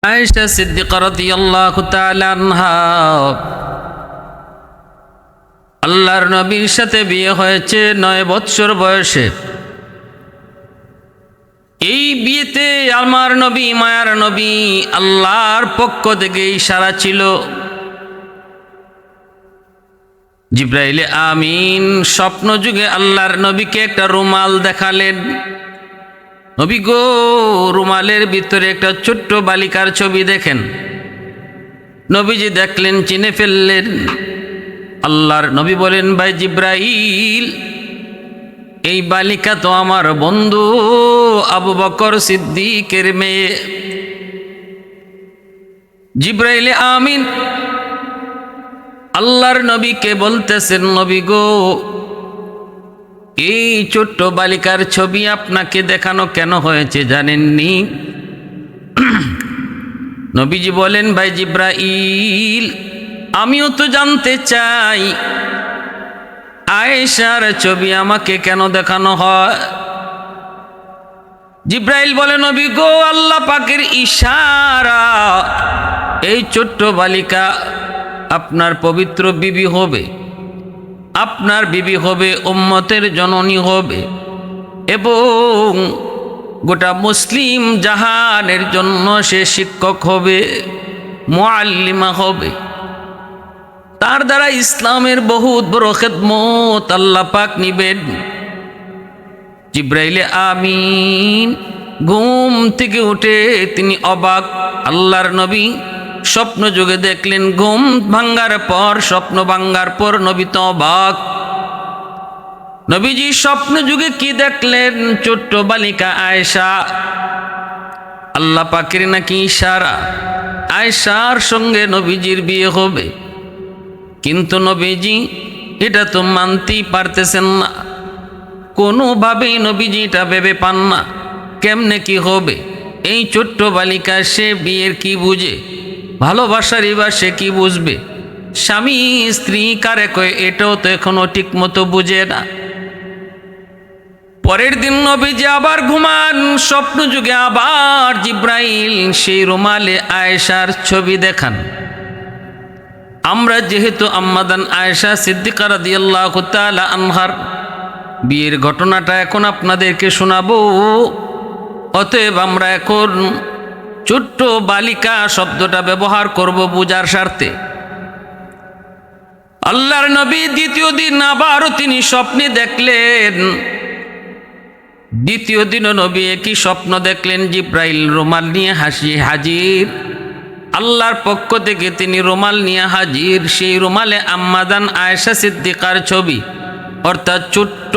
আয়েশা সিদ্দিকা রাদিয়াল্লাহু তাআলা আনহা আল্লাহর নবীর সাথে বিয়ে হয়েছে 9 বৎসর বয়সে। এই বিয়েতে আমার নবী, মায়ার নবী, আল্লাহর পক্ষ থেকে ইশারা ছিল। জিবরাইল আমিন স্বপ্ন যুগে আল্লাহর নবীকে একটা রুমাল দেখালেন। নবী গো, রুমালের ভিতরে একটা ছোট্ট বালিকার ছবি দেখেন। নবীজি দেখলেন, চিনে ফেললেন। আল্লাহর নবী বলেন, ভাই জিবরাইল, এই বালিকা তো আমার বন্ধু আবু বকর সিদ্দিকের মেয়ে। জিবরাইল আমিন আল্লাহর নবীকে বলতেছেন, নবী গো, এই ছোট্ট বালিকার ছবি আপনাকে দেখানো কেন হয়েছে জানেননি? নবীজি বলেন, ভাই জিবরাইল, আমিও তো জানতে চাই আয়েশার ছবি আমাকে কেন দেখানো হয়। জিবরাইল বলে, নবী গো, আল্লাহ পাকের ইশারা, এই ছোট্ট বালিকা আপনার পবিত্র বিবি হবে, আপনার বিবি হবে, উম্মতের জননী হবে এবং গোটা মুসলিম জাহানের জন্য সে শিক্ষক হবে, মুআল্লিমা হবে। তার দ্বারা ইসলামের বহুত বড় খেদমত আল্লাহ পাক নিবেন। জিবরাইল আমিন ঘুম থেকে উঠে তিনি অবাক। আল্লাহর নবী স্বপ্ন যুগে দেখলেন, ঘুম ভাঙ্গার পর, স্বপ্ন ভাঙ্গার পর নবী তো অবাক। নবীজি স্বপ্ন যুগে কি দেখলেন? ছোট্ট বালিকা আয়েশা। আল্লাহ পাকের নাকি ইশারা, আয়েশার সঙ্গে নবীজির বিয়ে হবে। কিন্তু নবীজি এটা তো মানতেই পারতেছেন না, কোনোভাবেই নবীজি এটা ভেবে পান না কেমনে কি হবে। এই ছোট্ট বালিকা, সে বিয়ের কি বুঝে, ভালোবাসারই বা সে কি বুঝবে? স্বামী স্ত্রী কারে কয় এটাও তো এখনো ঠিক মতো বুঝে না। পরের দিন নবীজি আবার ঘুমান, স্বপ্ন যুগে আবার জিবরাইল সেই রুমালে আয়েশার ছবি দেখান। আমরা যেহেতু আম্মাদান আয়েশা সিদ্দিকা রাদিয়াল্লাহু তাআলা আনহার বিয়ের ঘটনাটা এখন আপনাদেরকে শোনাবো, অতএব আমরা এখন ছোট্ট বালিকা শব্দটা ব্যবহার করব বুঝার স্বার্থে। আল্লাহর নবী দ্বিতীয় দিন আবারও তিনি স্বপ্নে দেখলেন। দ্বিতীয় দিনও নবী একই স্বপ্ন দেখলেন। জিবরাইল রুমাল নিয়ে হাজির। আল্লাহর পক্ষ থেকে তিনি রুমাল নিয়ে হাজির। সেই রুমালে আম্মাদান আয়েশা সিদ্দিকার ছবি, অর্থাৎ ছোট্ট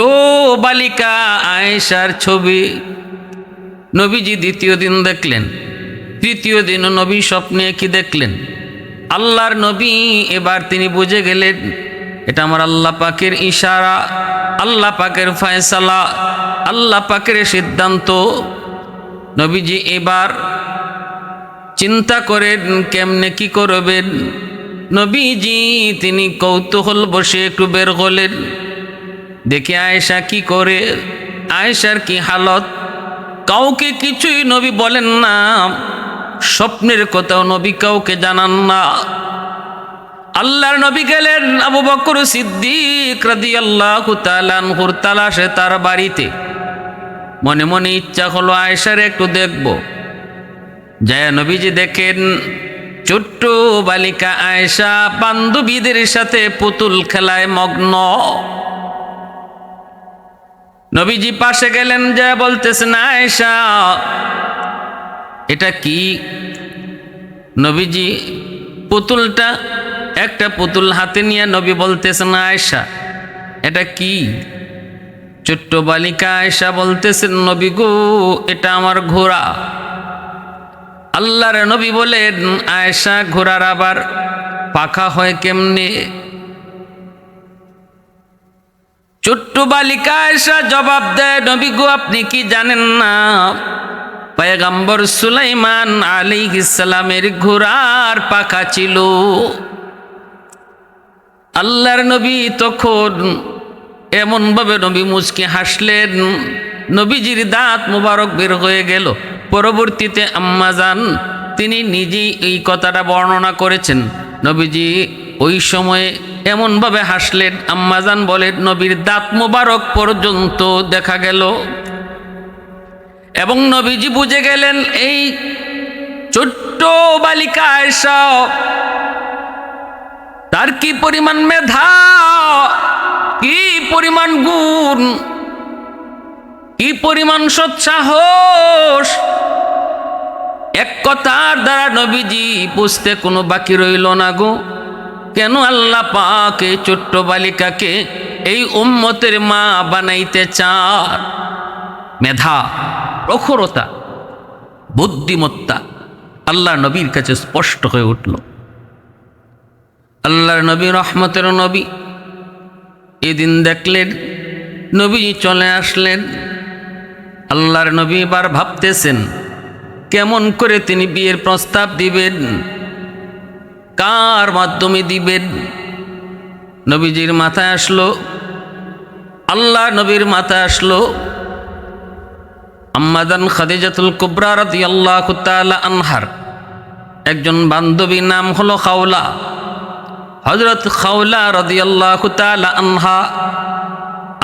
বালিকা আয়েশার ছবি। নবীজি দ্বিতীয় দিন দেখলেন। তৃতীয় দিন নবী স্বপ্নে কি দেখলেন? আল্লাহর নবী এবার তিনি বুঝে গেলেন এটা আমার আল্লাহ পাকের ইশারা, আল্লাহ পাকের ফয়সালা, আল্লাহ পাকের সিদ্ধান্ত। নবীজি এবার চিন্তা করেন কেমনে কি করবেন। নবীজি তিনি কৌতূহল বসে একটু বের হলেন, দেখে আয়েশা কি করে, আয়েশার কি হালত। কাউকে কিছুই নবী বলেন না, স্বপ্নের কথাও নবী কাউকে জানান না। আল্লাহর নবী গেলেন আবু বকর সিদ্দিক রাদিয়াল্লাহু তাআলা আনহুর তালাশে তার বাড়িতে। মনে মনে ইচ্ছা হলো আয়েশার একটু দেখব। যায় নবীজি দেখেন ছোট্ট বালিকা আয়েশা বান্ধবীদের সাথে পুতুল খেলায় মগ্ন। নবীজি পাশে গেলেন, যায় বলতেছেন, আয়েশা এটা কি? নবীজি পুতুলটা, একটা পুতুল হাতে নিয়ে নবী বলতেছেন, আয়েশা এটা কি? ছোট্ট বালিকা আয়েশা বলতেছেন, নবী গো, এটা আমার ঘোড়া। আল্লাহর নবী বলেন, আয়েশা ঘোড়ার আবার পাখা হয় কেমনে? ছোট্ট বালিকা আয়েশা জবাব দেয়, নবী গো, আপনি কি জানেন না পয়গম্বর সুলাইমান আলাইহিস সালামের ঘোড়ার পাখা ছিল? আল্লাহর নবী তখন এমন ভাবে নবী মুচকি হাসলেন, নবীজির দাঁত মুবারক বের হয়ে গেল। পরবর্তীতে আম্মা জান তিনি নিজেই এই কথাটা বর্ণনা করেছেন। নবীজি ওই সময়ে এমনভাবে হাসলেন, আম্মাজান বলেন নবীর দাঁত মোবারক পর্যন্ত দেখা গেল। এবং নবীজি বুঝে গেলেন এই ছোট্ট বালিকা আয়েশা, তার কি পরিমাণ মেধা, কি পরিমাণ গুণ, কি পরিমাণ সৎসাহস। এক কথার দ্বারা নবীজি বুঝতে কোনো বাকি রইল না গো, কেন আল্লাহ পাক এই ছোট্ট বালিকাকে এই উম্মতের মা বানাইতে চান। মেধা, প্রখরতা, বুদ্ধিমত্তা আল্লাহ নবীর কাছে স্পষ্ট হয়ে উঠল। আল্লাহর নবী, রহমতের নবী, এদিন দেখলেন নবীজি চলে আসলেন। আল্লাহর নবী এবার ভাবতেছেন কেমন করে তিনি বিয়ের প্রস্তাব দিবেন, কার মাধ্যমে দিবেন। নবীজির মাথায় আসলো, আল্লাহ নবীর মাথায় আসলো আম্মাজান খাদিজাতুল কুবরা রাদিয়াল্লাহু তাআলা আনহার একজন বান্ধবী, নাম হলো খাওলা। হযরত খাওলা রাদিয়াল্লাহু তাআলা আনহা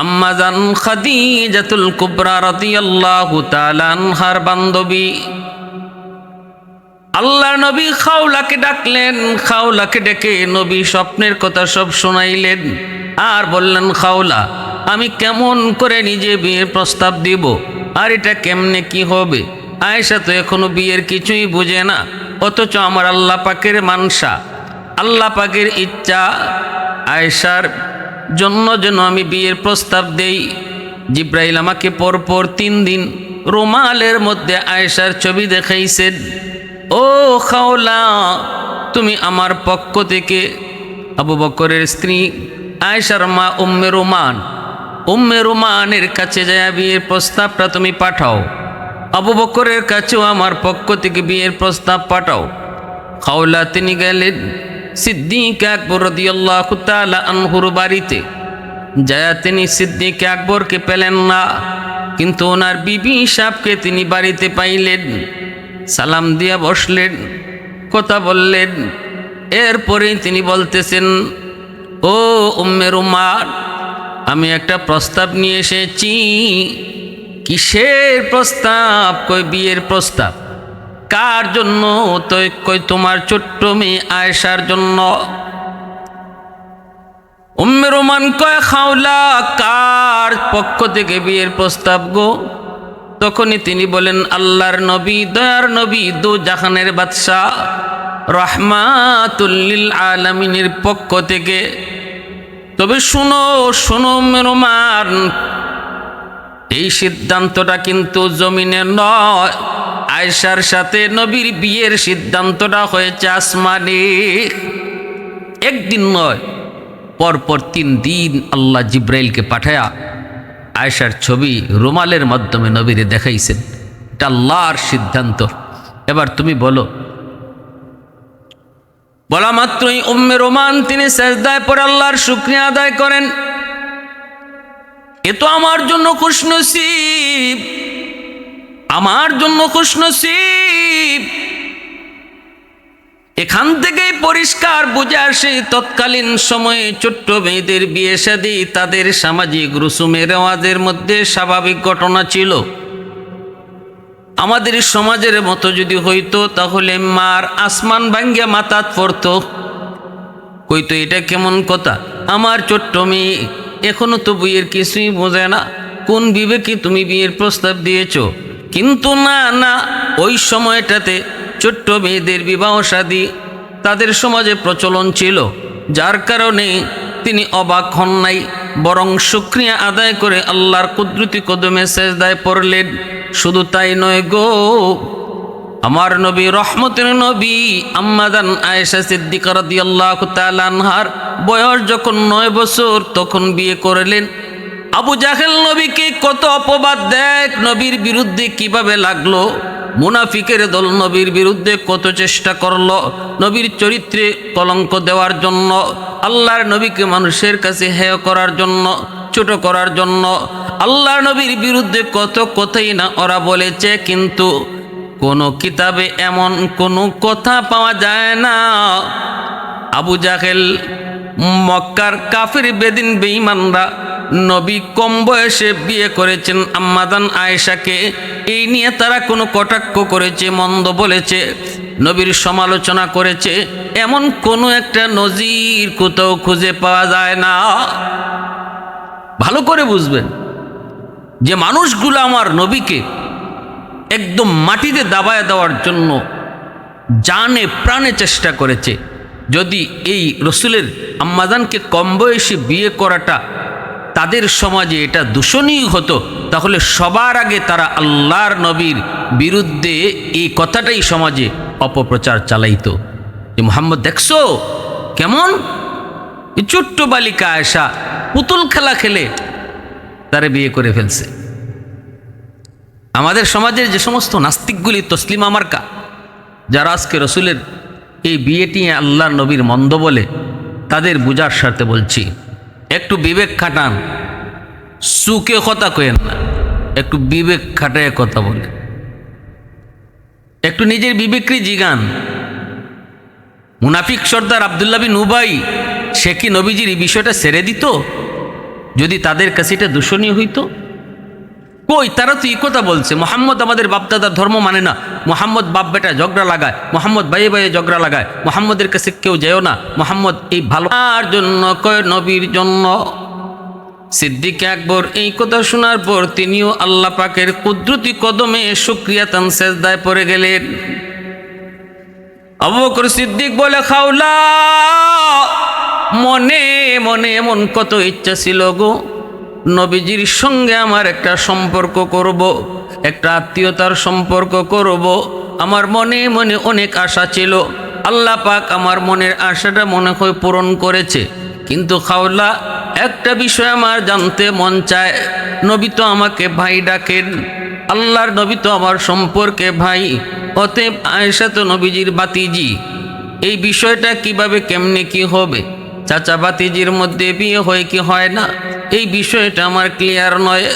আম্মাজান খাদিজাতুল কুবরা রাদিয়াল্লাহু তাআলা আনহার বান্ধবী। আল্লাহর নবী খাওলাকে ডাকলেন, খাওলাকে ডেকে নবী স্বপ্নের কথা সব শোনাইলেন আর বললেন, খাওলা আমি কেমন করে নিজে বিয়ের প্রস্তাব দিব, আর এটা কেমনে কি হবে। আয়েশা তো এখনো বিয়ের কিছুই বুঝে না, অথচ আমার আল্লাহ পাকের মানসা, আল্লাহ পাকের ইচ্ছা আয়েশার জন্য যেন আমি বিয়ের প্রস্তাব দেই। জিব্রাইল আমাকে পরপর 3 দিন রুমালের মধ্যে আয়েশার ছবি দেখাইছেন। ও খাওলা, তুমি আমার পক্ষ থেকে আবু বকরের স্ত্রী আয়েশার মা উম্মে রুমানের কাছে যায় বিয়ের প্রস্তাবটা তুমি পাঠাও। আবু বকরের কাছেও আমার পক্ষ থেকে বিয়ের প্রস্তাব পাঠাও। খাওলা তিনি গেলেন সিদ্দিক আকবর রাদিয়াল্লাহু তাআলা আনহুর বাড়িতে। যায় তিনি সিদ্দিক আকবরকে পেলেন না, কিন্তু ওনার বিবি সাহেবকে তিনি বাড়িতে পাইলেন। সালাম দিয়া বসলেন, কথা বললেন। এরপরেই তিনি বলতেছেন, ও উম্মে রুমান, আমি একটা প্রস্তাব নিয়ে এসেছি। কিসের প্রস্তাব? কই বিয়ের প্রস্তাব। কার জন্য? তো কই তোমার ছোট্ট মেয়ে আয়েশার জন্য। উম্মে রুমান কয়, খাওলা কার পক্ষ থেকে বিয়ের প্রস্তাব গো? তখনই তিনি বলেন, আল্লাহর নবী, দয়ার নবী, দু জাহানের বাদশাহ রাহমাতুল লিল আলামিনের পক্ষ থেকে। তবে শুনো শুনো উম্মে রুমান, এই সিদ্ধান্তটা কিন্তু জমিনে নয়। আয়েশার সাথে নবীর বিয়ের সিদ্ধান্তটা হয়েছে আসমানে। একদিন নয়, পরপর 3 দিন আল্লাহ জিব্রাইলকে পাঠায়া আয়েশার ছবি রুমালের মাধ্যমে নবীরে দেখাইছেন। এটা আল্লাহর সিদ্ধান্ত। এবার তুমি বলো। বলা মাত্রই উম্মে রুমান তিনি সেজদায় পড়ে আল্লাহর শুকরিয়া আদায় করেন। এ তো আমার জন্য খুশনসিব, আমার জন্য খুশনসিব। এখান থেকেই পরিষ্কার বুঝে আসে তৎকালীন সময়ে ছোট্ট মেয়েদের বিয়ে শাদী তাদের সামাজিক রুসুমে রেওয়াজের মধ্যে স্বাভাবিক ঘটনা ছিল। আমাদের সমাজের মতো যদি হইতো তাহলে মার আসমান ভাঙ্গিয়া মাথাত পড়তো। কইতো এটা কেমন কথা, আমার ছোট্ট মেয়ে এখনো তো বিয়ের কিছুই বোঝে না, কোন বিবেকে তুমি বিয়ের প্রস্তাব দিয়েছো। কিন্তু না না, ওই সময়টাতে ছোট্ট মেয়েদের বিবাহ শাদী তাদের সমাজে প্রচলন ছিল, যার কারণে তিনি অবাক হন নাই, বরং শুকরিয়া আদায় করে আল্লাহর কুদরতি কদমে সেজদায় পড়লেন। শুধু তাই নয় গো, আমার নবী, রহমতের নবী আম্মাজান আয়েশা সিদ্দিকা রাদিয়াল্লাহু তাআলা আনহার বয়স যখন 9 বছর তখন বিয়ে করলেন। আবু জাহেল নবীকে কত অপবাদ দেখ, নবীর বিরুদ্ধে কিভাবে লাগলো। মুনাফিকের দল নবীর বিরুদ্ধে কত চেষ্টা করলো নবীর চরিত্রে কলঙ্ক দেওয়ার জন্য, আল্লাহর নবীকে মানুষের কাছে হেয় করার জন্য, ছোট করার জন্য। আল্লাহর নবীর বিরুদ্ধে কত কথাই না ওরা বলেছে, কিন্তু কোনো কিতাবে এমন কোনো কথা পাওয়া যায় না আবু জাহেল মক্কার কাফির বেদিন বেঈমানরা নবী কম বয়সে বিয়ে করেছেন আম্মাজান আয়েশাকে, এই নিয়ে তারা কোনো কটাক্ষ করেছে, মন্দ বলেছে, নবীর সমালোচনা করেছে, এমন কোনো একটা নজির কোথাও খুঁজে পাওয়া যায় না। ভালো করে বুঝবেন যে মানুষগুলো আমার নবীকে একদম মাটিতে দাবায় দেওয়ার জন্য জানে প্রাণে চেষ্টা করেছে। যদি এই রসুলের আম্মাজানকে কম বয়সে বিয়ে করাটা তাদের সমাজে এটা দূষণীয় হতো, তাহলে সবার আগে তারা আল্লাহর নবীর বিরুদ্ধে এই কথাটাই সমাজে অপপ্রচার চালাইতো যে মুহাম্মদ দেখছো কেমন, এই ছোট্ট বালিকা আয়েশা পুতুল খেলা খেলে তারে বিয়ে করে ফেলছে। আমাদের সমাজের যে সমস্ত নাস্তিকগুলি তসলিমা মার্কা, যারা আজকে রসুলের এই বিয়েটি আল্লাহর নবীর মন্দ বলে, তাদের বুঝার স্বার্থে বলছি, একটু বিবেক খাটান, সুকে কথা কয়েন না, একটু বিবেক খাটায় কথা বলে, একটু নিজের বিবেককে জিগান। মুনাফিক সর্দার আব্দুল্লাহ বিন উবাই সে কি নবীজির এই বিষয়টা ছেড়ে দিত যদি তাদের কাছে এটা দূষণীয় হইতো? কই, তারা তো এই কথা বলছে মোহাম্মদ আমাদের বাপদাদার ধর্ম মানে না, মোহাম্মদ বাপ বেটা ঝগড়া লাগায়, মোহাম্মদ বাইয়ে বাইয়ে ঝগড়া লাগায়, মোহাম্মদের কাছে কেউ যেও না, মোহাম্মদ এই ভালো জন্য কয় নবীর জন্য। সিদ্দিক আকবর এই কথা শোনার পর তিনিও আল্লাহ পাকের কুদরতি কদমে শুকরিয়াতান সেজদায় পড়ে গেলেন। আবু বকর সিদ্দিক বলে, খাওলা মনে মনে এমন কত ইচ্ছা ছিল গো, নবীজির সঙ্গে আমার একটা সম্পর্ক করব, একটা আত্মীয়তার সম্পর্ক করব, আমার মনে মনে অনেক আশা ছিল। আল্লাহ পাক আমার মনের আশাটা মনে হয় পূরণ করেছে। কিন্তু খাওলা একটা বিষয় আমার জানতে মন চায়, নবী তো আমাকে ভাই ডাকেন, আল্লাহর নবী তো আমার সম্পর্কে ভাই, অতএব আয়েশা তো নবীজির বাতিজি, এই বিষয়টা কিভাবে কেমনে কি হবে, চাচা বাতিজির মধ্যে বিয়ে হয় কি হয় না, এই বিষয়টা আমার ক্লিয়ার নয়।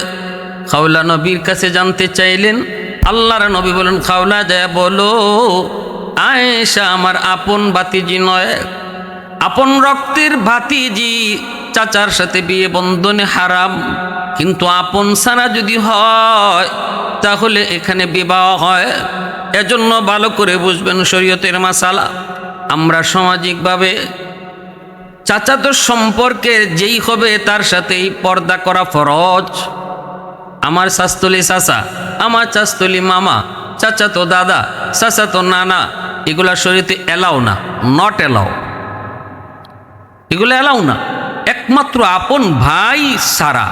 খাওলা নবীর কাছে জানতে চাইলেন। আল্লাহর নবী বলেন, খাওলা যায় বলো আয়েশা আমার আপন বাতিজি নয়, আপন রক্তের ভাতিজি, চাচার সাথে বিয়ে বন্ধনে হারাম, কিন্তু আপন ছাড়া যদি হয় তাহলে এখানে বিবাহ হয়। এজন্য ভালো করে বুঝবেন শরীয়তের মাসালা। আমরা সামাজিকভাবে চাচাতো সম্পর্কে যেই হবে তার সাথেই পর্দা করা ফরজ। আমার শাস্তলি চাচা, আমার চাস্তলি মামা, চাচাতো দাদা, চাচাতো নানা, এগুলা শরীয়তে এলাও না, নট এলাও, এগুলো এলাও না। একমাত্র আপন ভাই ছাড়া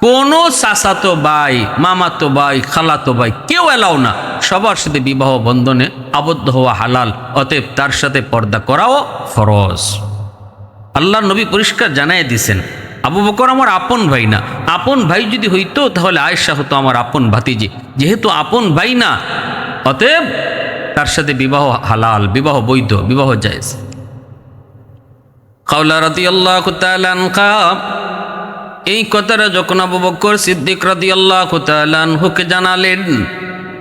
কোনো চাচাতো ভাই, মামাতো ভাই, খালাতো ভাই কেউ এলাও না। সবার সাথে বিবাহ বন্ধনে আবদ্ধ হওয়া হালাল, অতএব তার সাথে পর্দা করাও ফরজ। আল্লাহ নবী পরিষ্কার জানাই দিয়েছেন, আবু বকর আমার আপন ভাই না, আপন ভাই যদি হইতো তাহলে আয়েশা হতো আমার আপন ভাতিজি, যেহেতু আপন ভাই না অতএব তার সাথে বিবাহ হালাল, বিবাহ বৈধ, বিবাহ জায়েজ। খাওলা রাদিয়াল্লাহু তাআলা আনহা এই কথাটা যখন আবু বকর সিদ্দিক রাদিয়াল্লাহু তাআলা আনহুকে জানালেন,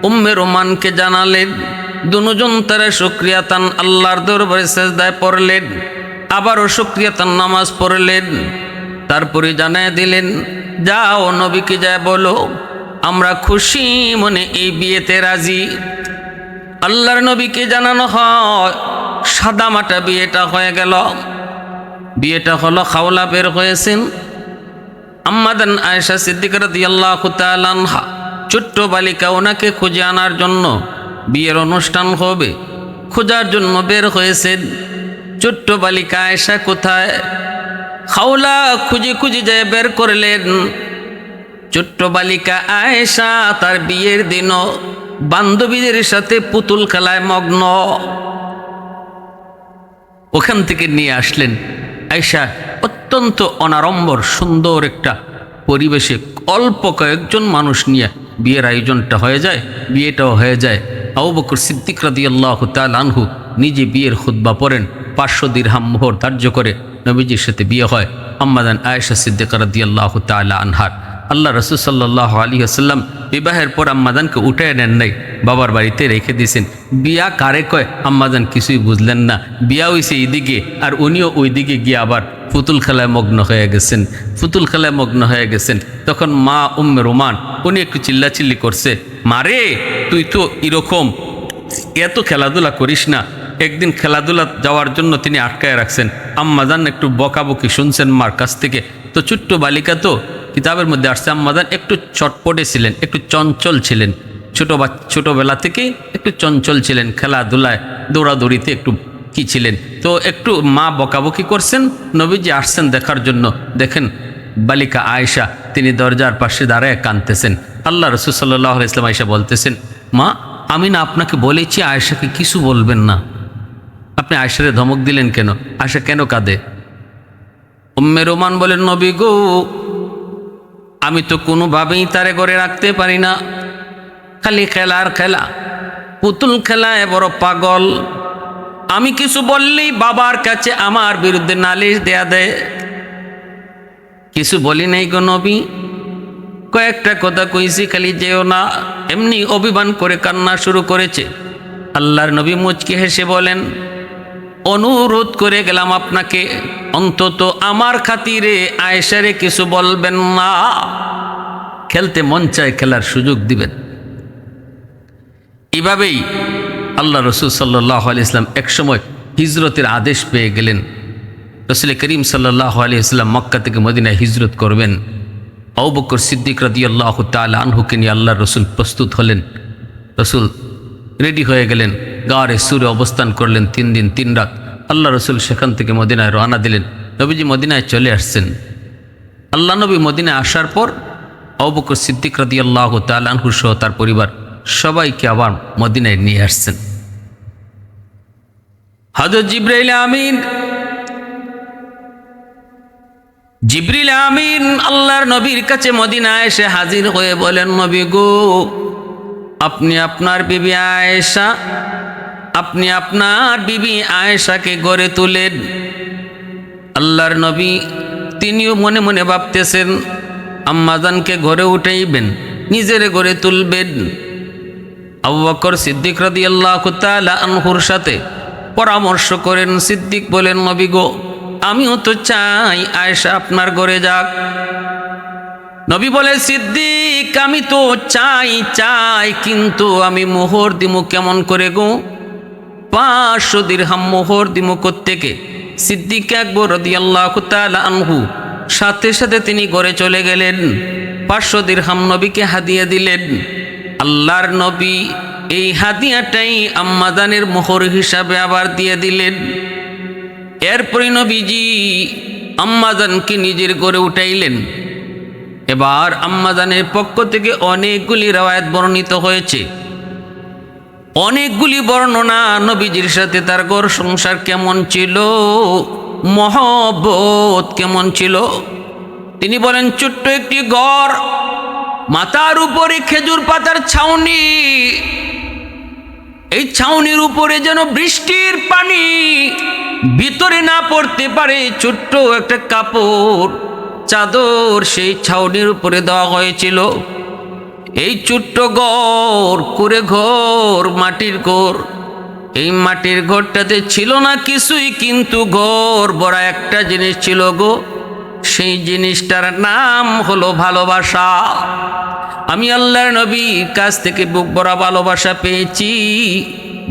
উম্মে রোমানকে জানালেন, দুজন তারা শুকরিয়াতান আল্লাহর দরবারে সেজদায় পড়লেন, আবারও শুকরিয়াতান নামাজ পড়লেন, তারপরে জানায় দিলেন, যাও নবীকে যায় বলো আমরা খুশি মনে এই বিয়েতে রাজি। আল্লাহর নবীকে জানানো হয়, সাদামাটা বিয়েটা হয়ে গেল। বিয়েটা হলো, খাওলা বের হয়েছেন, আম্মাদান আয়েশা সিদ্দিকা রাদিয়াল্লাহু তাআলা আনহা ছোট্ট বালিকা, ওনাকে খুঁজে আনার জন্য বিয়ের অনুষ্ঠান হবে, খোঁজার জন্য বের হয়েছেন। ছোট্ট বালিকা আয়েশা কোথায়? খাওলা খুঁজে খুঁজে যায় বের করলেন। ছোট্ট বালিকা আয়েশা তার বিয়ের দিনও বান্ধবীদের সাথে পুতুল খেলায় মগ্ন। ওখান থেকে নিয়ে আসলেন আয়েশা অত্যন্ত অনাড়ম্বর সুন্দর একটা পরিবেশে, অল্প কয়েকজন মানুষ নিয়ে বিয়ের আয়োজনটা হয়ে যায়, বিয়েটাও হয়ে যায়। আবু বকর সিদ্দিক রাদিয়াল্লাহু তাআলা আনহু নিজে বিয়ের খুতবা পড়েন, 500 দিরহাম মোহর ধার্য করে নবীজির সাথে বিয়ে হয় আম্মাদান আয়েশা সিদ্দিকা রাদিয়াল্লাহু তাআলা আনহার। আল্লাহ রসুল সাল্লাল্লাহু আলাইহি ওয়াসাল্লাম বিবাহের পর আম্মাজানকে উঠে নেন নাই, বাবার বাড়িতে রেখে দিয়েছেন। বিয়া কারে কয় আম্মাজান কিছুই বুঝলেন না। বিয়া হইছে এইদিকে আর উনিও ওই দিকে গিয়ে আবার পুতুল খেলায় মগ্ন হয়ে গেছেন, পুতুল খেলায় মগ্ন হয়ে গেছেন। তখন মা উম্মে রোমান উনি একটু চিল্লাচিল্লি করছে, মারে তুই তো এরকম এত খেলাধুলা করিস না। একদিন খেলাধুলা যাওয়ার জন্য তিনি আটকায় রাখছেন। আম্মাজান একটু বকাবকি শুনছেন মার কাছ থেকে। তো ছোট্ট বালিকা তো কিতাবের মধ্যে আসছে আম্মাজান একটু চটপটে ছিলেন, একটু চঞ্চল ছিলেন, ছোটোবেলা থেকেই একটু চঞ্চল ছিলেন, খেলাধুলায় দৌড়াদৌড়িতে একটু কি ছিলেন। তো একটু মা বকাবকি করছেন, নবীজি আসছেন দেখার জন্য। দেখেন বালিকা আয়েশা তিনি দরজার পাশে দাঁড়ায় কাঁদতেছেন। আল্লাহ রসুল সাল্লাল্লাহু আলাইহি ওয়াসাল্লাম আয়েশা বলতেছেন, মা আমি না আপনাকে বলেছি আয়েশাকে কিছু বলবেন না, আপনি আয়েশারে ধমক দিলেন কেন? আয়েশা কেন কাঁদে? উম্মে রোমান বলেন, নবী গো আমি তো কোনোভাবেই তারে ঘরে রাখতে পারি না, খালি খেলার খেলা, পুতুল খেলায় বড় পাগল। আমি কিছু বললেই বাবার কাছে আমার বিরুদ্ধে নালিশ দেয়া দেয়। কিছু বলি নাই গো নবী, কয়েকটা কথা কইছি, খালি যেও না। এমনি অভিমান করে কান্না শুরু করেছে। আল্লাহর নবী মুচকি হেসে বলেন, অনুরোধ করে গেলাম আপনাকে অন্তত আমার খাতিরে আয়েশারে কিছু বলবেন না। খেলতে মন চায় খেলার সুযোগ দিবেন। এভাবেই আল্লাহ রসুল সাল্লাল্লাহু আলাইহি ওয়াসাল্লাম একসময় হিজরতের আদেশ পেয়ে গেলেন। রসুল করিম সাল্লাল্লাহু আলাইহি ওয়াসাল্লাম মক্কা থেকে মদিনায় হিজরত করবেন। আবু বকর সিদ্দিক রাদিয়াল্লাহু তাআলা আনহুকে নিয়ে আল্লাহ রসুল প্রস্তুত হলেন। রসুল রেডি হয়ে গেলেন, গারে সুরে অবস্থান করলেন 3 দিন 3 রাত। আল্লাহ রসুল সেখান থেকে মদিনায় রওনা দিলেন। নবীজি মদিনায় চলে আসছেন। আল্লাহ নবী মদিনায় আসার পর আবু বকর সিদ্দিক রাদিয়াল্লাহু তাআলা আনহু সহ তার পরিবার সবাইকে আবার মদিনায় নিয়ে আসছেন। হযরত জিবরিল আমিন আল্লাহর নবীর কাছে মদিনায় এসে হাজির হয়ে বলেন, নবী গো আপনি আপনার বিবি আয়েশাকে গড়ে তুলেন। আল্লাহর নবী তিনিও মনে মনে ভাবতেছেন আম্মাজানকে ঘরে উঠাইবেন, নিজের গড়ে তুলবেন। আবু বকর সিদ্দিক রাদিয়াল্লাহু তাআলা আনহুর সাথে পরামর্শ করেন। সিদ্দিক বলেন, নবী গো আমিও তো চাই আয়েশা আপনার ঘরে যাক। নবী বলে, সিদ্দিক আমি তো চাই কিন্তু আমি মোহর দিমু কেমন করে গো? 500 দিরহাম মোহর দিমু কোত্থেকে? সিদ্দিক আকবর রাদিয়াল্লাহু তাআলা আনহু সাথে সাথে তিনি ঘরে চলে গেলেন। 500 দিরহাম নবীকে হাদিয়া দিলেন। আল্লাহর নবী এই হাদিয়াটাই আম্মাজানের মোহর হিসাবে আবার দিয়ে দিলেন। এরপরে নবীজি আম্মাজানকে নিজের ঘরে উঠাইলেন। এবার আম্মাজানের পক্ষ থেকে অনেকগুলি রওয়ায়াত বর্ণিত হয়েছে, অনেকগুলি বর্ণনা নবীজির সাথে তার ঘর সংসার কেমন ছিল, মহব্বত কেমন ছিল। তিনি বলেন, ছোট্ট একটি ঘর, মাথার উপরে খেজুর পাতার ছাউনি, এই ছাউনির উপরে যেন বৃষ্টির পানি ভিতরে না পড়তে পারে ছোট্ট একটা কাপড় চাদর সেই ছাউনির উপরে দেওয়া হয়েছিল। এই ছোট্ট ঘর, কুড়ে ঘর, মাটির ঘর, এই মাটির ঘরটাতে ছিল না কিছুই, কিন্তু ঘর ভরা একটা জিনিস ছিল গো। সেই জিনিসটার নাম হলো ভালোবাসা। আমি আল্লাহর নবীর কাছ থেকে বুক ভরা ভালোবাসা পেয়েছি।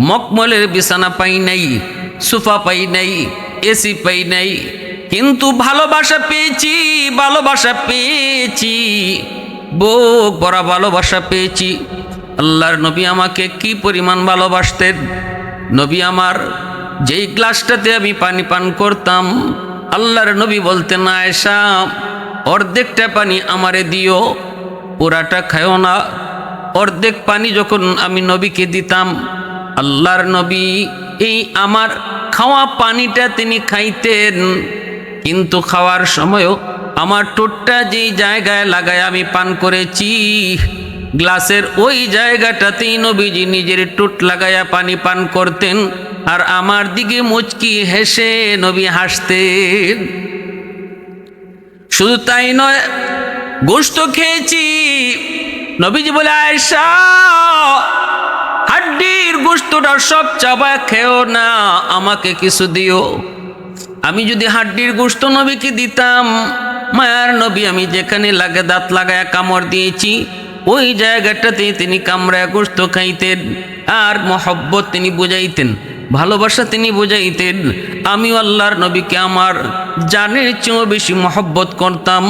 মকমলের বিছানা পাই নাই, সোফা পাই নাই, এসি পাই নাই, কিন্তু ভালোবাসা পেয়েছি, বুক ভরা ভালোবাসা পেয়েছি। আল্লাহর নবী আমাকে কি পরিমাণ ভালোবাসতেন। নবী আমার যেই গ্লাসটাতে আমি পানি পান করতাম, আল্লাহর নবী বলতেন, আয়েশা অর্ধেকটা পানি আমারে দিও, পুরাটা খায়ও না। অর্ধেক পানি যখন আমি নবীকে দিতাম, আল্লাহর নবী এই আমার খাওয়া পানিটা তিনি খাইতেন, কিন্তু খাওয়ার সময়ও আমার ঠোঁটটা যেই জায়গায় লাগায় আমি পান করেছি, গ্লাসের ওই জায়গাটাতেই নবীজি নিজের ঠোঁট লাগায়া পানি পান করতেন। আর আমার দিকে মুচকি হেসে নবী হাসতেন। শুধু তাই নয়, গোশত খেয়েছি। নবীজি বলে, আয়েশা হাড্ডির গোশতটা সব চাবায় খেও না, আমাকে কিছু দিও। আমি যদি হাড্ডির গোশত নবীকে দিতাম, মায়ার নবী আমি যেখানে লাগে দাঁত লাগায় কামড় দিয়েছি ওই জায়গাটাতে তিনি কামড়ায় গোশত খাইতেন। আর মহব্বত তিনি বুঝাইতেন, ভালোবাসা তিনি বুঝাইতেন। আমিও আল্লাহর নবীকে আমার জানের চেয়েও বেশি মহব্বত করতাম।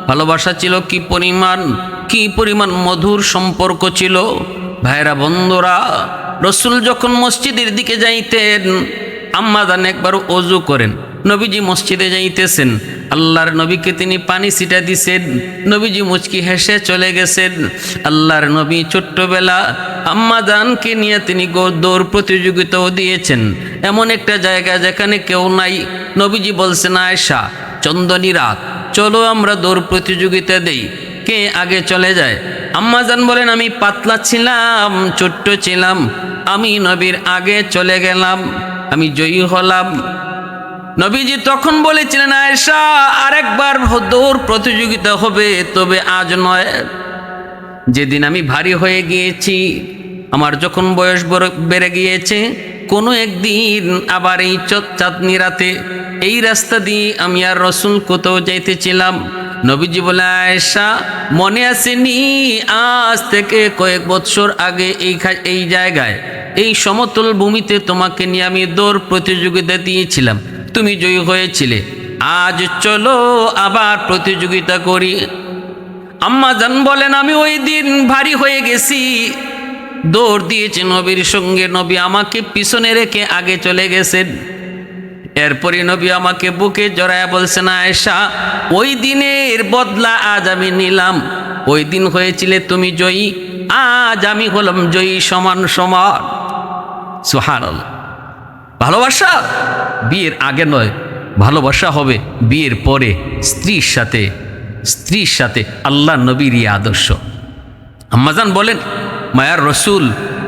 ভালোবাসা ছিল কি পরিমাণ মধুর সম্পর্ক ছিল। ভাইরা বন্ধুরা, রসুল যখন মসজিদের দিকে যাইতেন, আম্মা জান একবার ওযু করেন, নবীজি মসজিদে যাইতেছেন, আল্লাহর নবীকে তিনি পানি ছিটা দিছেন, নবীজি মুচকি হেসে চলে গেছেন। আল্লাহর নবী ছোট্টবেলা আম্মা জানকে নিয়ে তিনি দৌড় প্রতিযোগিতাও দিয়েছেন, এমন একটা জায়গা যেখানে কেউ নাই। নবীজি বলছেন, আয়েশা চন্দনী রাত, চলো আমরা দৌড় প্রতিযোগিতা দেই, কে আগে চলে যায়। আম্মা জান বলেন, আমি পাতলা ছিলাম, ছোট্ট ছিলাম, আমি নবীর আগে চলে গেলাম, আমি জয়ী হলাম। নবীজি তখন বলেছিলেন, আয়েশা আরেকবার দৌড় প্রতিযোগিতা হবে, তবে আজ নয়। যেদিন আমি ভারী হয়ে গিয়েছি, আমার যখন বয়স বেড়ে গিয়েছে, কোনো একদিন আবার এই চাঁদনি রাতে এই রাস্তা দিয়ে আমি আর রসুল কোথাও যাইতেছিলাম। নবীজি বলে, আয়েশা মনে আসেনি, আজ থেকে কয়েক বছর আগে এই জায়গায় এই সমতল ভূমিতে তোমাকে নিয়ে আমি দৌড় প্রতিযোগিতা দিয়েছিলাম, তুমি জয়ী হয়েছিলে, আজ চলো আবার প্রতিযোগিতা করি। আম্মা জান বলেন, আমি ওই দিন ভারী হয়ে গেছি, দৌড় দিয়েছি নবীর সঙ্গে, নবী আমাকে পিছনে রেখে আগে চলে গেছেন। এরপরে নবী আমাকে বুকে জড়ায় বলছেন, আয়েশা ওই দিনের বদলা আজ আমি নিলাম, ওই দিন হয়েছিলে তুমি জয়ী, আজ আমি হলাম জয়ী, সমান সমান। সুবহানাল্লাহ। ভালোবাসা বিয়ের আগে নয়, ভালোবাসা হবে বিয়ের পরে, স্ত্রীর সাথে আল্লাহ নবীর আদর্শ। আম্মাজান বলেন, মায়ার রসুল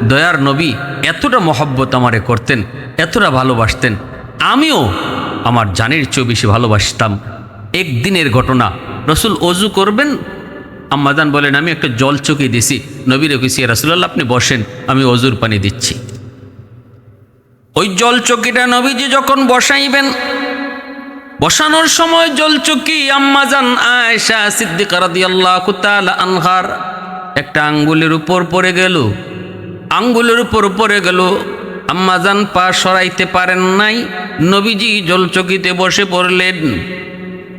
দয়ার নবী এতটা মহব্বত আমারে করতেন, এতটা ভালোবাসতেন, আমিও আমার জানের চেয়েও বেশি ভালোবাসতাম। একদিনের ঘটনা, রসুল অজু করবেন, আম্মাজান বলেন, আমি একটা জল চকি দিছি, নবীরে কইছি, রাসূলুল্লাহ আপনি বসেন, আমি অজুর পানি দিচ্ছি। ওই জল চকিটা নবীজি যখন বসাইবেন, বসানোর সময় জল চকি আম্মাজান আয়েশা সিদ্দিকা রাদিয়াল্লাহু তাআলা আনহার একটা আঙ্গুলের উপর পড়ে গেল। আম্মাজান পা সরাইতে পারেন নাই, নবীজি জল চকিতে বসে পড়লেন।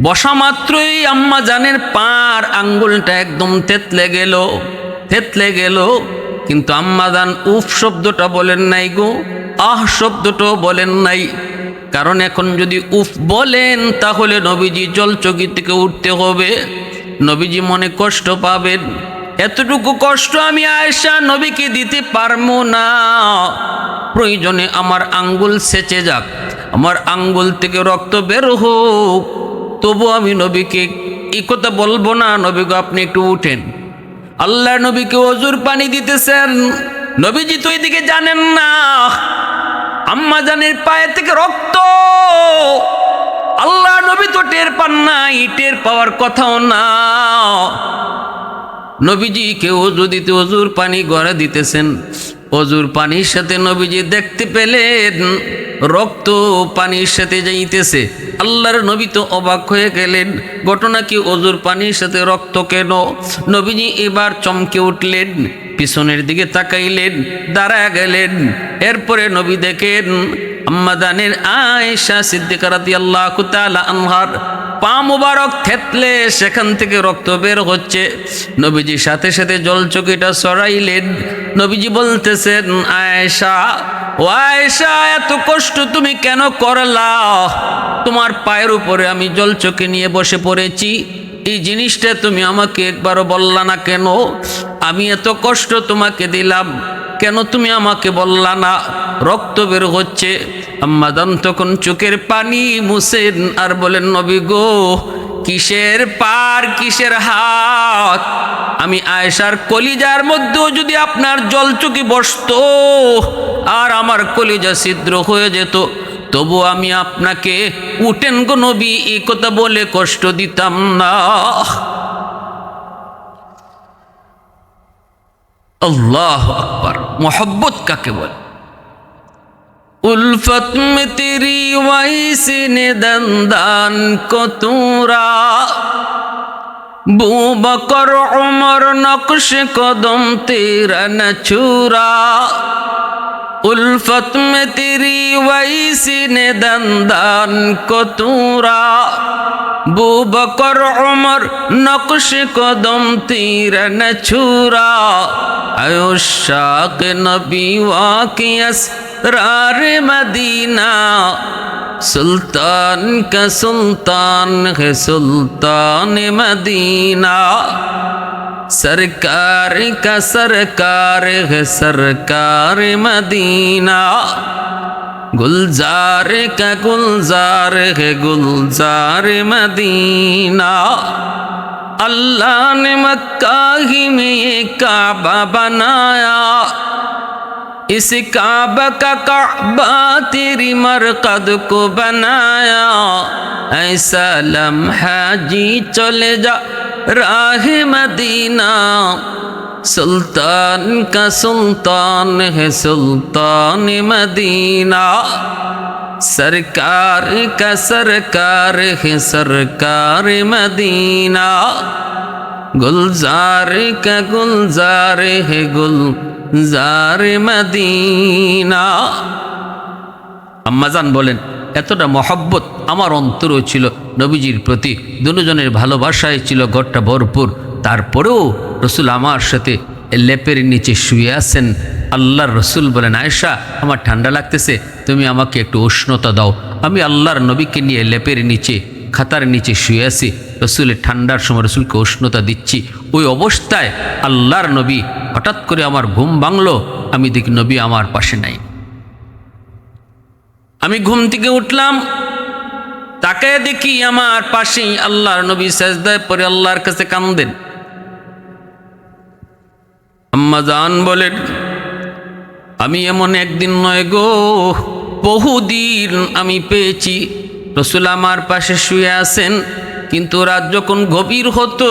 বসা মাত্রই আম্মাজানের পার আঙ্গুলটা একদম থেতলে গেল, কিন্তু আম্মাজান উফ শব্দটা বলেন নাই গো, আহ শব্দটাও বলেন নাই। কারণ এখন যদি উফ বলেন তাহলে নবীজি জল চকি থেকে উঠতে হবে, নবীজি মনে কষ্ট পাবেন। এতটুকু কষ্ট আমি আয়েশা নবীকে দিতে পারবো না। প্রয়োজনে আমার আঙ্গুল সেচে যাক, আমার আঙ্গুল থেকে রক্ত বের হোক, তবু আমি নবীকে এই কথা বলবো না, নবী গো আপনি একটু উঠেন। আল্লাহ নবীকে অজুর পানি দিতেছেন, নবীজি তো এদিকে জানেন না আম্মা জানের পায়ে থেকে রক্ত। আল্লাহ নবী তো টের পান নাই, টের পাওয়ার কথাও না। নবীজিকে অজু দিতে অজুর পানি গড়ে দিতেছেন, অজুর পানির সাথে নবীজি দেখতে পেলেন রক্ত পানির সাথে যাইতেছে। আল্লাহর নবী তো অবাক হয়ে গেলেন, ঘটনা কি, অজুর পানির সাথে রক্ত কেন? নবীজি এবার চমকে উঠলেন, পিছনের দিকে তাকাইলেন, দাঁড়ায় গেলেন। এরপরে নবী দেখেন আম্মাজানের আয়েশা সিদ্দিকা রাদিয়াল্লাহু তাআলা আনহার পা মুবারক থেতলে সেখান থেকে রক্ত বের হচ্ছে। নবীজি সাথে সাথে জল চকিটা সরাইলেন। নবীজি বলতেছেন, আয়েশা ও আয়েশা এত কষ্ট তুমি কেন করলা? তোমার পায়ের উপরে আমি জল চকি নিয়ে বসে পড়েছি, এই জিনিসটা তুমি আমাকে একবারও বললা না কেন? আমি এত কষ্ট তোমাকে দিলাম, কেন তুমি আমাকে বললা না? রক্ত বের হচ্ছে। আম্মাজান তখন চোখের পানি মুছেন আর বলেন, নবী গো কিসের পার কিসের হাত? আমি আয়েশার কলিজার মধ্যেও যদি আপনার জল চকি বসতো আর আমার কলিজা ছিদ্র হয়ে যেত, তবু আমি আপনাকে উঠেন গো নবী এই কথা বলে কষ্ট দিতাম না। अल्लाहु अकबर। मोहब्बत काके बोले? उल्फत में तेरी वैसे ने दंदान को तूरा, बू बकर उमर नक्श कदम तेरा न छूरा। उल्फत में तेरी वैसे ने दंदान को तूरा, बू बकर उमर नक्श कदम तेरा न छूरा। आयुशाक नबी वाकियस रार मदीना, सुल्तान का सुल्तान है सुल्तान मदीना। सरकार का सरकार है सरकार मदीना, गुलजार का गुलजार है गुलजार मदीना। अल्लाह ने मक्का ही में ये काबा बनाया, इस काबा का काबा तेरी मरकद को बनाया। ऐसा लम्हा जी चले जा राह मदीना, सुल्तान का सुल्तान है सुल्तान मदीना। सरकार का सरकार है सरकार मदीना, गुलजार का गुलजार है गुलजार मदीना। আম্মাজান বলেন এতটা মহব্বত আমার অন্তরেও ছিল নবীজির প্রতি, দুজনের ভালোবাসায় ছিল ঘরটা ভরপুর। তারপরেও রসুল আমার সাথে লেপের নিচে শুয়ে আছেন। আল্লাহর রসুল বলেন, আয়েশা আমার ঠান্ডা লাগতেছে, তুমি আমাকে একটু উষ্ণতা দাও। আমি আল্লাহর নবীকে নিয়ে লেপের নিচে খাতার নিচে শুয়ে আছি, রসুলের ঠান্ডার সময় রসুলকে উষ্ণতা দিচ্ছি। ওই অবস্থায় আল্লাহর নবী হঠাৎ করে আমার ঘুম ভাঙলো, আমি দেখি নবী আমার পাশে নাই। আমি ঘুম থেকে উঠলাম, তাকায় দেখি আমার পাশেই আল্লাহর নবী সাজদায় পড়ে আল্লাহর কাছে কান্দেন। আম্মাজান বলেন, আমি এমন একদিন নয় গো, বহুদিন আমি পেয়েছি রসুল আমার পাশে শুয়ে আছেন, কিন্তু রাত যখন গভীর হতো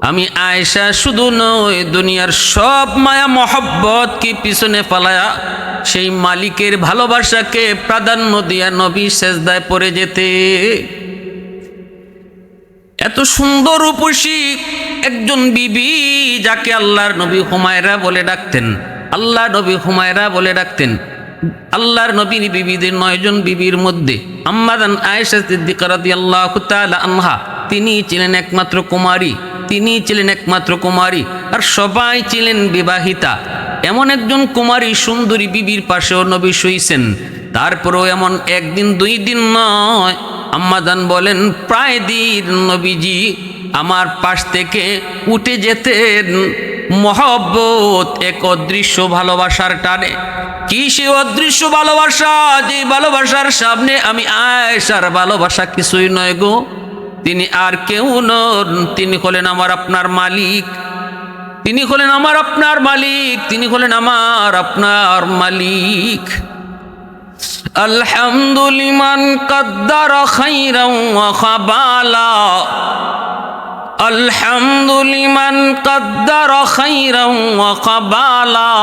আমি আয়েশা শুধু নয় দুনিয়ার সব মায়া মহব্বতকে পিছনে ফালায়া সেই মালিকের ভালোবাসাকে প্রাধান্য দিয়া নবী সেজদায় পড়ে যেতে। এত সুন্দর রূপসী একজন বিবি যাকে আল্লাহর নবী হুমায়রা বলে ডাকতেন, আল্লাহ নবী হুমায়রা বলে ডাকতেন। আল্লাহর নবীর বিবিদের 9 জন বিবির মধ্যে আম্মাজান আয়েশা সিদ্দিকা রাদিয়াল্লাহু তাআলা আনহা তিনি ছিলেন একমাত্র কুমারী, তিনি ছিলেন একমাত্র কুমারী, আর সবাই ছিলেন বিবাহিতা। এমন একজন কুমারী সুন্দরী বিবির পাশেও নবী শুইছেন। তারপরেও এমন একদিন 2 দিন নয়, আম্মাজান বলেন প্রায় দিন নবীজি আমার পাশ থেকে উঠে যেতেন মহব্বত এক অদৃশ্য ভালোবাসার টানে। কি সে অদৃশ্য ভালোবাসা, যে ভালোবাসার সামনে আমি আয়েশার ভালোবাসা কিছুই নয় গো। তিনি আর কেউ নন, তিনি হলেন আমার আপনার মালিক, তিনি হলেন আমার আপনার মালিক, তিনি হলেন আমার আপনার মালিক। আলহামদুলিমান কদ্দারা খাইরান ওয়া খাবালা, আলহামদুলিমান কদ্দারা খাইরান ওয়া খাবালা,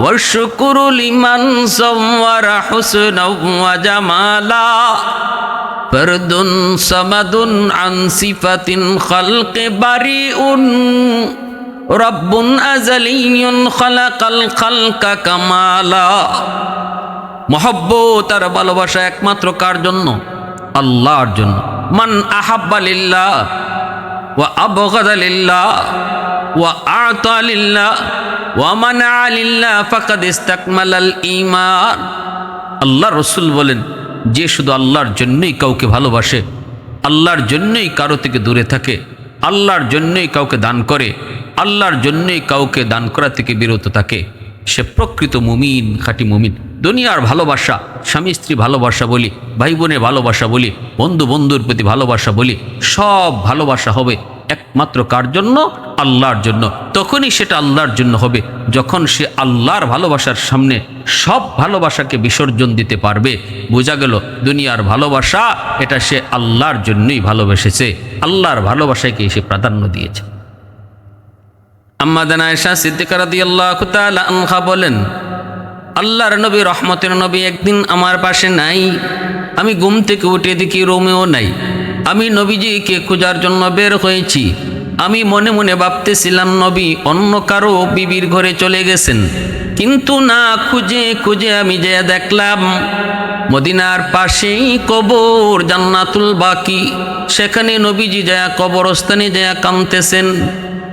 ওয়া শুকরু লিমান সাওয়ারা হুসনাও ওয়া জামালা। ফরদুন সামাদুন আন সিফাতিন খালকে বারিউন, রব্বুন আযালিয়ুন খালাকাল খালকা কামালা। মহব্বত আর ভালোবাসা একমাত্র কার জন্য? আল্লাহর জন্য। মান আহাব্বা লিল্লাহ ওয়া আবগাদা লিল্লাহ ওয়া আ'তা লিল্লাহ ওয়া মানা লিল্লাহ ফাকাদ ইসতাকমালাল ঈমান। আল্লাহ রাসূল বলেন, যে শুধু আল্লাহর জন্যই কাউকে ভালোবাসে, আল্লাহর জন্যই কারো থেকে দূরে থাকে, আল্লাহর জন্যই কাউকে দান করে, আল্লাহর জন্যই কাউকে দান করা থেকে বিরত থাকে, সে প্রকৃত মুমিন, খাঁটি মুমিন। দুনিয়ার ভালোবাসা, স্বামী স্ত্রী ভালোবাসা বলি, ভাই বোনের ভালোবাসা বলি, বন্ধু বন্ধুর প্রতি ভালোবাসা বলি, সব ভালোবাসা হবে একমাত্র কার জন্য? আল্লাহর জন্য। তখনই সেটা আল্লাহর জন্য হবে যখন সে আল্লাহর ভালোবাসার সামনে সব ভালোবাসাকে বিসর্জন দিতে পারবে। বোঝা গেল দুনিয়ার ভালোবাসা এটা সে আল্লাহর জন্যই ভালোবেসেছে, আল্লাহর ভালোবাসাকে সে প্রাধান্য দিয়েছে। আম্মা জান আয়েশা সিদ্দিকা রাদিয়াল্লাহু তাআলা আনহা বলেন, আল্লাহর নবী রহমতের নবী একদিন আমার পাশে নাই। আমি ঘুম থেকে উঠে দেখি রোমেও নাই। আমি নবীজিকে খোঁজার জন্য বের হয়েছি। আমি মনে মনে ভাবতেছিলাম নবী অন্য কারো বিবির ঘরে চলে গেছেন, কিন্তু না, খুঁজে খুঁজে আমি যে দেখলাম মদিনার পাশেই কবর জান্নাতুল বাকি, সেখানে নবীজি যায় কবরস্থানে যায় কাঁদতেছেন।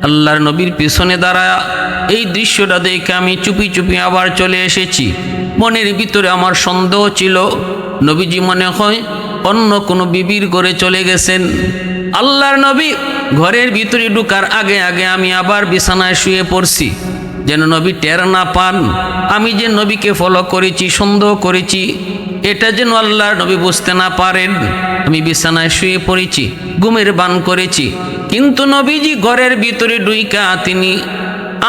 আল্লাহর নবীর পিছনে দাঁড়ায় এই দৃশ্যটা দেখে আমি চুপি চুপি আবার চলে এসেছি। মনের ভিতরে আমার সন্দেহ ছিল নবীজি মনে হয় অন্য কোনো বিবির ঘরে চলে গেছেন। আল্লাহর নবী ঘরের ভিতরে ঢুকার আগে আগে আমি আবার বিছানায় শুয়ে পড়ছি, যেন নবী টের না পান আমি যে নবীকে ফলো করেছি, সন্দেহ করেছি, এটা যেন আল্লাহর নবী বুঝতে না পারেন। আমি বিছানায় শুয়ে পড়েছি, ঘুমের বান করেছি, কিন্তু নবীজি ঘরের ভিতরে ঢুইকা তিনি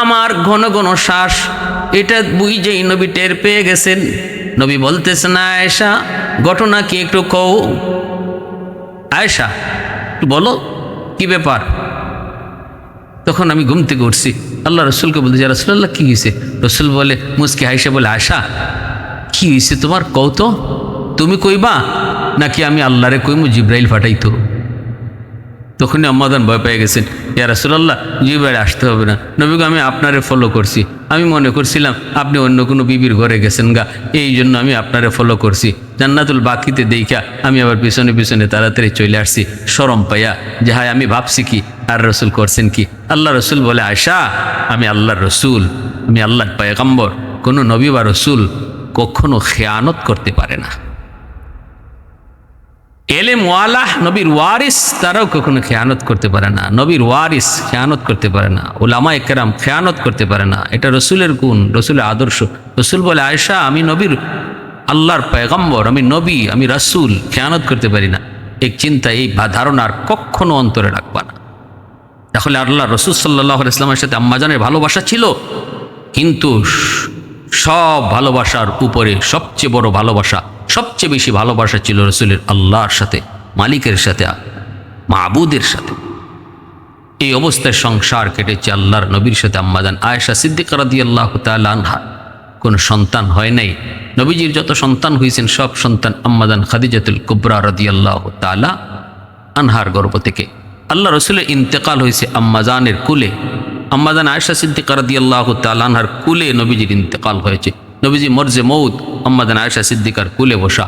আমার ঘন ঘন শ্বাস এটা বুঝেই নবী টের পেয়ে গেছেন। নবী বলতেছেন, আয়েশা ঘটনা কি একটু কও, আয়েশা একটু বলো কি ব্যাপার। তখন আমি ঘুম থেকে উঠছি, আল্লাহ রসুলকে বলতে যে রাসূলুল্লাহ কি হয়েছে। রসুল বলে, মুস্কি আয়েশা বলে, আয়েশা কি হয়েছে তোমার কও তো, তুমি কইবা নাকি আমি আল্লাহরে কইমু জিব্রাইল ফাটাইতো। তখনই আম্মা জান ভয় পেয়ে গেছেন, ইয়া রাসূলুল্লাহ জিব্রাইল আসতে হবে না, নবীকে আমি আপনারে ফলো করছি, আমি মনে করছিলাম আপনি অন্য কোনো বিবির ঘরে গেছেন গা, এই জন্য আমি আপনারে ফলো করছি। জান্নাতুল বাকিতে দেইখা আমি আবার পিছনে পিছনে তাড়াতাড়ি চলে আসছি শরম পাইয়া যে হায় আমি ভাবছি কি আর রসুল করছেন কি। আল্লাহ রসুল বলে, আয়েশা আমি আল্লাহর রসুল, আমি আল্লাহর পয়গম্বর, কোনো নবী বা রসুল কখনো খেয়ানত করতে পারে না। এলেম ওয়ালাহ নবীর ওয়ারিস তারাও কখনো খেয়ানত করতে পারে না, নবীর ওয়ারিস খেয়ানত করতে পারে না, উলামায়ে কেরাম খেয়ানত করতে পারে না। এটা রসুলের গুণ, রসুলের আদর্শ। রসুল বলে, আয়েশা আমি নবীর আল্লাহর পয়গম্বর, আমি নবী, আমি রাসূল, খেয়ানত করতে পারি না। এই চিন্তা, এই ধারণার কখনো অন্তরে রাখবা না। তাহলে আল্লাহ রসুল সাল্লাল্লাহু আলাইহি ওয়াসাল্লামের সাথে আম্মাজানের ভালোবাসা ছিল, কিন্তু সব ভালোবাসার উপরে সবচেয়ে বড় ভালোবাসা, সবচেয়ে বেশি ভালোবাসা ছিল রসুলের আল্লাহর সাথে, মালিকের সাথে, মাবুদের সাথে। এই অবস্থায় সংসার কেটেছে আল্লাহর নবীর সাথে। আম্মাজান আয়েশা সিদ্দিকা রাদিয়াল্লাহু তাআলা আনহা কোনো সন্তান হয় নাই। নবীজির যত সন্তান হয়েছেন সব সন্তান আম্মাজান খাদিজাতুল কুবরা রাদিয়াল্লাহু তাআলা আনহার গর্ভ থেকে। আল্লাহ রসুলের ইন্তেকাল হয়েছে আম্মাজানের কুলে। আম্মাজান আয়েশা সিদ্দিকা রাদিয়াল্লাহু তাআলা আনহার কুলে নবীজির ইন্তেকাল হয়েছে। নবীজি মরজে মৌত আম্মাজান আয়েশা সিদ্দিকার কুলে বসা,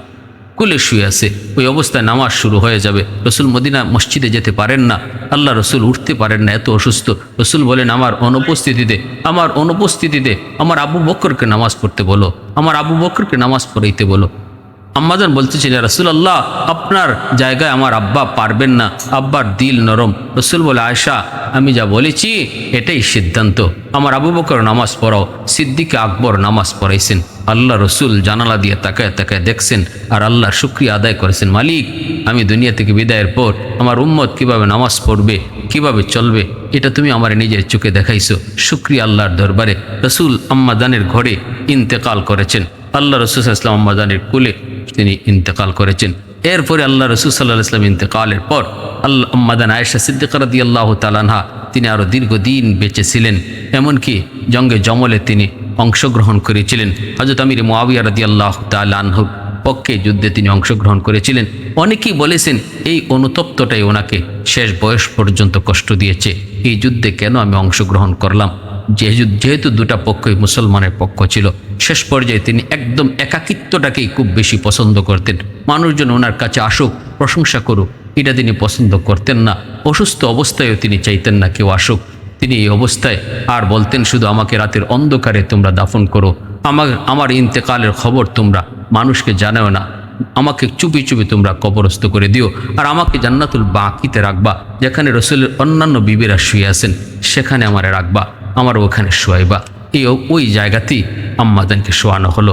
কুলে শুয়ে আছে। ওই অবস্থায় নামাজ শুরু হয়ে যাবে। রসুল মদিনা মসজিদে যেতে পারেন না, আল্লাহ রসুল উঠতে পারেন না, এত অসুস্থ। রসুল বলেন, আমার অনুপস্থিতিতে আমার আবু বকরকে নামাজ পড়তে বলো, আমার আবু বকরকে নামাজ পড়াইতে বলো। আম্মাজান বলতেছিলেন, রাসূলুল্লাহ আপনার জায়গায় আমার আব্বা পারবেন না, আব্বার দিল নরম। রসুল বলে, আয়েশা আমি যা বলেছি এটাই সিদ্ধান্ত, আমার আবু বকর নামাজ পড়াও। সিদ্দিক আকবর নামাজ পড়াইছেন। আল্লাহ রসুল জানালা দিয়ে তাকায় তাকায় দেখছেন আর আল্লাহর শুকরিয়া আদায় করেছেন, মালিক আমি দুনিয়া থেকে বিদায়ের পর আমার উম্মত কিভাবে নামাজ পড়বে, কিভাবে চলবে, এটা তুমি আমার নিজের চোখে দেখাইছো। শুকরিয়া আল্লাহর দরবারে। রসুল আম্মাজানের ঘরে ইন্তেকাল করেছেন। আল্লাহ রসুল সাল্লাল্লাহু আলাইহি ওয়াসাল্লাম আম্মাজানের কুলে তিনি ইন্তেকাল করেছেন। এরপরে আল্লাহ রসুল সাল্লাল্লাহু আলাইহি ওয়াসাল্লাম ইন্তেকালের পর আম্মাজান আয়েশা সিদ্দিকা রাদিয়াল্লাহু তাআলা আনহা তিনি আরও দীর্ঘদিন বেঁচে ছিলেন। এমনকি জঙ্গে জমলে তিনি অংশগ্রহণ করেছিলেন। হযরত আমির মুআবিয়া রাদিয়াল্লাহু তাআলা আনহুর পক্ষে যুদ্ধে তিনি অংশগ্রহণ করেছিলেন। অনেকেই বলেছেন এই অনুতপ্তটাই ওনাকে শেষ বয়স পর্যন্ত কষ্ট দিয়েছে। এই যুদ্ধে কেন আমি অংশগ্রহণ করলাম, যেহেতু দুটা পক্ষই মুসলমানের পক্ষ ছিল। শেষ পর্যায়ে তিনি একদম একাকিত্বটাকেই খুব বেশি পছন্দ করতেন। মানুষজন ওনার কাছে আসুক, প্রশংসা করুক, এটা তিনি পছন্দ করতেন না। অসুস্থ অবস্থায়ও তিনি চাইতেন না কেউ আসুক। তিনি এই অবস্থায় আর বলতেন, শুধু আমাকে রাতের অন্ধকারে তোমরা দাফন করো, আমার ইন্তেকালের খবর তোমরা মানুষকে জানাও না, আমাকে চুপি চুপি তোমরা কবরস্থ করে দিও, আর আমাকে জান্নাতুল বাকিতে রাখবা, যেখানে রসুলের অন্যান্য বিবিরা শুয়ে আছেন সেখানে আমারে রাখবা, আমার ওখানে শোয়াইবা। ওই জায়গাতেই আম্মাজানকে শোয়ানো হলো।